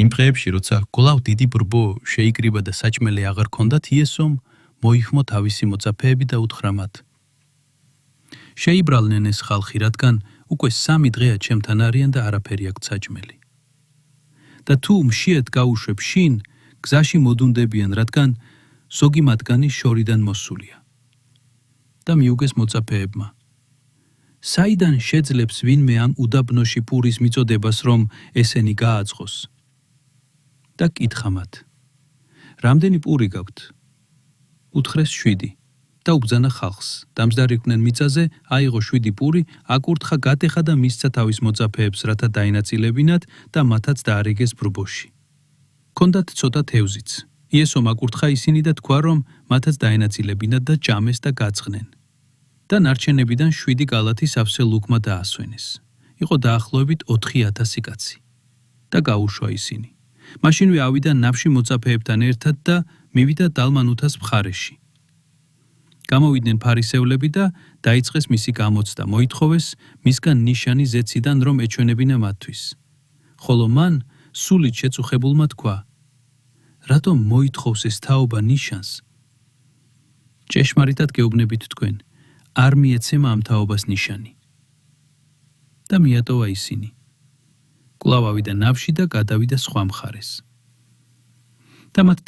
იმ დღეებში, როცა კვლავ დიდი ბრბო შეიკრიბა და საჭმელი აღარ ჰქონდათ, იესომ მოიხმო თავისი მოწაფეები და უთხრა მათ: შეიბრალნენ ეს ხალხი, რადგან უკვე 3 დღეა ჩემთან არიან და არაფერი აქვთ საჭმელი. და თუ მშიეთ გაუშვებ შინ, გზაში მოდუნდებიან, რადგან ზოგი მათგანი შორიდან მოსულია. და მიუგეს მოწაფეებმა: საიდან შეძლებს ვინმე ამ უდაბნოში პურის მიწოდებას, რომ ესენი გააწყოს? და კითხა მათ: რამდენი პური გაქვთ? უთხრეს 7 და უბრძანა ხალხს. დამსდარიყვნენ მიწაზე, აიღო 7 პური, აკურთხა, გატეხა და მისცა თავის მოწაფეებს, რათა დაინაწილებინათ და მათაც დაარიგეს ბრბოში. ჰქონდათ ცოტა თევზიც. იესომ აკურთხა ისინი და თქვა, რომ მათაც დაინაწილებინათ და ჭამეს და გაწყნენ. და ნარჩენებიდან 7 კალათი სავსე ლუქმა დაასვენეს. იყო დაახლოებით 4000 კაცი. და გაუშვა ისინი. მაშინვე ავიდა ნავში მოწაფეებთან ერთად და მივიდა დალმანუთას მხარეში. გამოვიდნენ ფარისევლები და დაიწყეს მისი გამოცდა, მოითხოვეს მისგან ნიშანი ზეციდან, რომ ეჩვენებინა მათთვის. ხოლო მან სულით შეწუხებულმა თქვა: რატომ მოითხოვს ეს თაობა ნიშანს? ჭეშმარიტად გეუბნებით თქვენ, არ მიეცემა ამ თაობას ნიშანი. და მიატოვა ისინი. კვლავ ავიდა ნავში და გადავიდა სხვა მხარეს. და მათ